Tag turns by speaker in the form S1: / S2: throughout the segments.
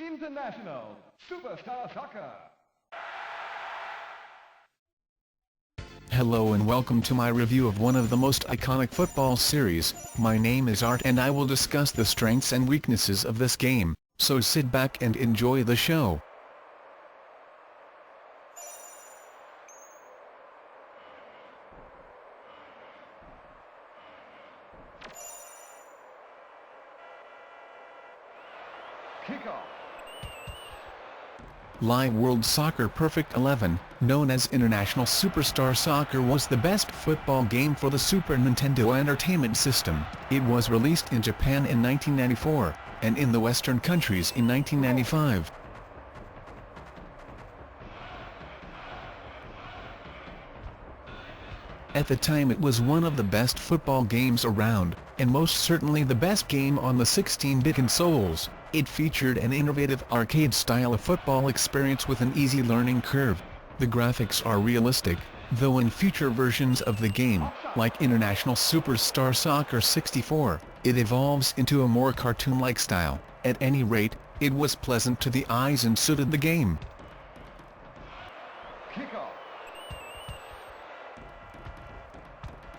S1: International Superstar Soccer.
S2: Hello and welcome to my review of one of the most iconic football series. My name is Art and I will discuss the strengths and weaknesses of this game, so sit back and enjoy the show.
S1: Kickoff.
S2: Live World Soccer Perfect 11, known as International Superstar Soccer, was the best football game for the Super Nintendo Entertainment System. It was released in Japan in 1994, and in the Western countries in 1995. At the time it was one of the best football games around, and most certainly the best game on the 16-bit consoles. It featured an innovative arcade-style of football experience with an easy learning curve. The graphics are realistic, though in future versions of the game, like International Superstar Soccer 64, it evolves into a more cartoon-like style. At any rate, it was pleasant to the eyes and suited the game.
S1: Kickoff.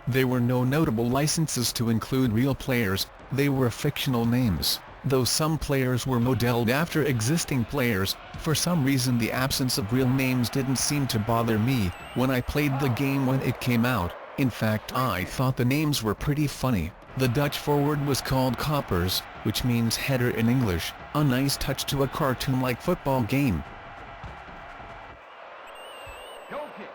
S2: There were no notable licenses to include real players, they were fictional names. Though some players were modeled after existing players, for some reason the absence of real names didn't seem to bother me when I played the game when it came out. In fact, I thought the names were pretty funny. The Dutch forward was called Koppers, which means header in English, a nice touch to a cartoon-like football game.
S1: Goal kick.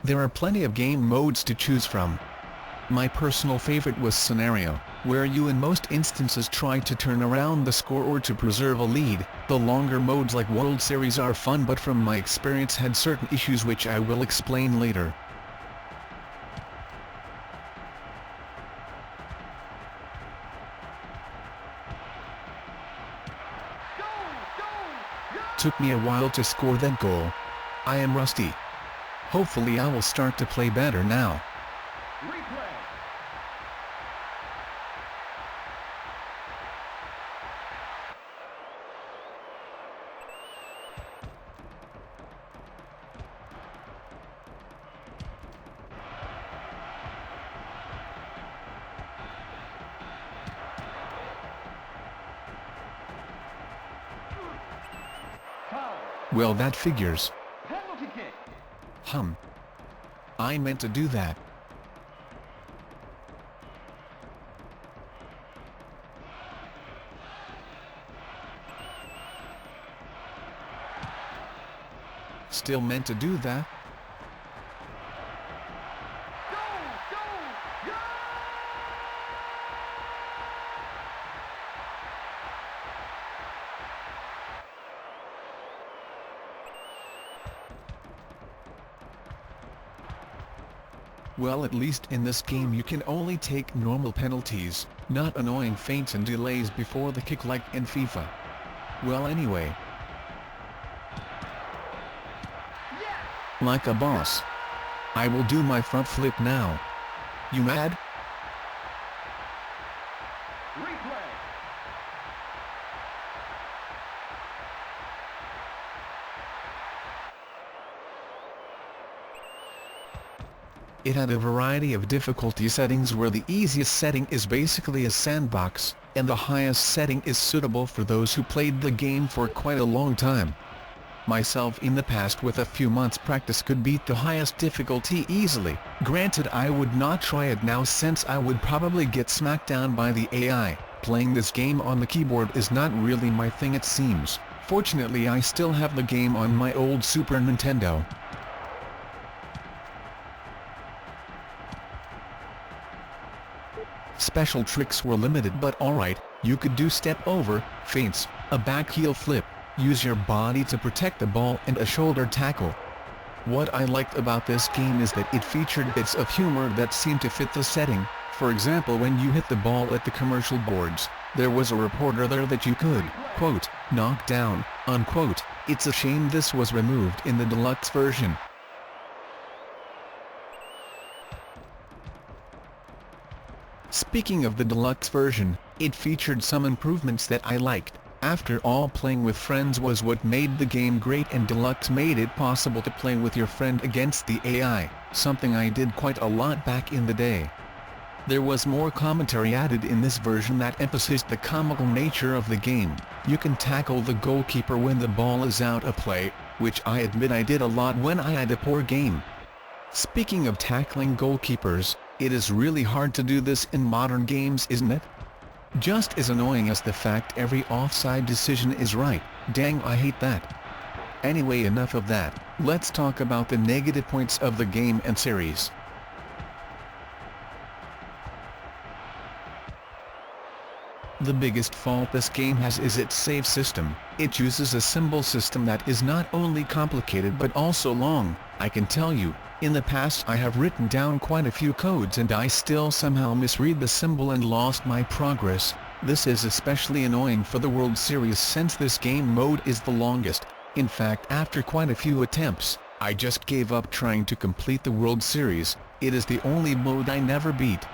S2: There are plenty of game modes to choose from. My personal favorite was Scenario, where you in most instances try to turn around the score or to preserve a lead. The longer modes like World Series are fun, but from my experience had certain issues which I will explain later. Took me a while to score that goal. I am rusty. Hopefully I will start to play better now.
S1: Replay. Foul.
S2: Well, that figures.
S1: Penalty kick.
S2: I meant to do that. Still meant to do that. Well, at least in this game you can only take normal penalties, not annoying feints and delays before the kick like in FIFA. Well, anyway. Like a boss. I will do my front flip now. You mad?
S1: Replay.
S2: It had a variety of difficulty settings where the easiest setting is basically a sandbox, and the highest setting is suitable for those who played the game for quite a long time. Myself in the past with a few months practice could beat the highest difficulty easily. Granted, I would not try it now since I would probably get smacked down by the AI. Playing this game on the keyboard is not really my thing, it seems. Fortunately, I still have the game on my old Super Nintendo. Special tricks were limited, but alright, you could do step over, feints, a back heel flip, use your body to protect the ball and a shoulder tackle. What I liked about this game is that it featured bits of humor that seemed to fit the setting. For example, when you hit the ball at the commercial boards, there was a reporter there that you could, quote, knock down, unquote. It's a shame this was removed in the deluxe version. Speaking of the deluxe version, it featured some improvements that I liked. After all, playing with friends was what made the game great, and deluxe made it possible to play with your friend against the AI, something I did quite a lot back in the day. There was more commentary added in this version that emphasized the comical nature of the game. You can tackle the goalkeeper when the ball is out of play, which I admit I did a lot when I had a poor game. Speaking of tackling goalkeepers, it is really hard to do this in modern games, isn't it? Just as annoying as the fact every offside decision is right. Dang, I hate that. Anyway, enough of that, let's talk about the negative points of the game and series. The biggest fault this game has is its save system. It uses a symbol system that is not only complicated but also long. I can tell you, in the past I have written down quite a few codes and I still somehow misread the symbol and lost my progress. This is especially annoying for the World Series since this game mode is the longest. In fact, after quite a few attempts, I just gave up trying to complete the World Series. It is the only mode I never beat.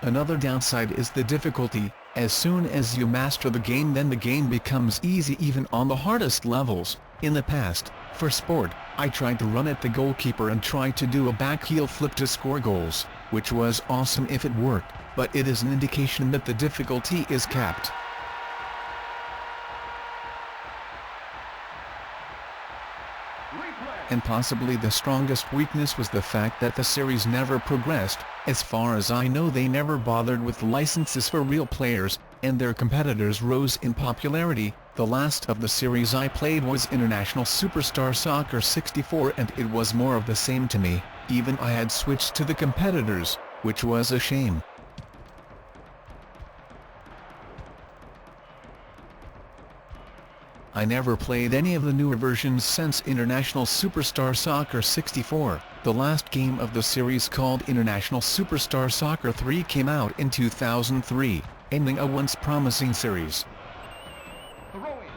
S2: Another downside is the difficulty. As soon as you master the game, then the game becomes easy even on the hardest levels. In the past, for sport, I tried to run at the goalkeeper and try to do a back heel flip to score goals, which was awesome if it worked, but it is an indication that the difficulty is capped. And possibly the strongest weakness was the fact that the series never progressed. As far as I know, they never bothered with licenses for real players, and their competitors rose in popularity. The last of the series I played was International Superstar Soccer 64, and it was more of the same to me. Even I had switched to the competitors, which was a shame. I never played any of the newer versions since International Superstar Soccer 64. The last game of the series, called International Superstar Soccer 3, came out in 2003, ending a once promising series.
S1: Throwing.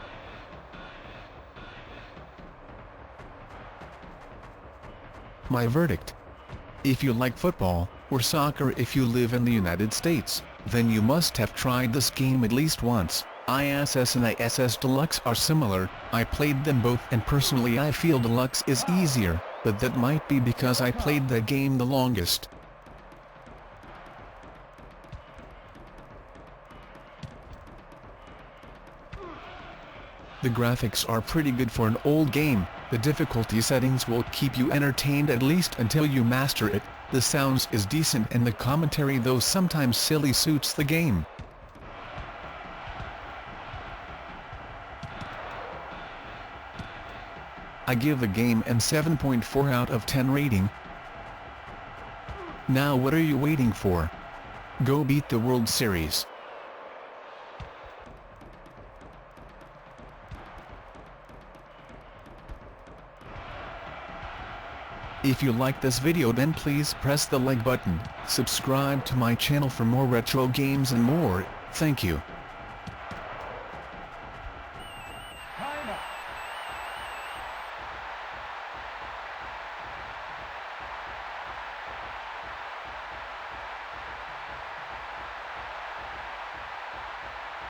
S2: My verdict: if you like football, or soccer if you live in the United States, then you must have tried this game at least once. I.S.S. and I.S.S. Deluxe are similar. I played them both and personally I feel Deluxe is easier, but that might be because I played the game the longest. The graphics are pretty good for an old game. The difficulty settings will keep you entertained at least until you master it. The sounds is decent and the commentary, though sometimes silly, suits the game. I give the game an 7.4 out of 10 rating. Now what are you waiting for? Go beat the World Series. If you like this video, then please press the like button, subscribe to my channel for more retro games and more. Thank you.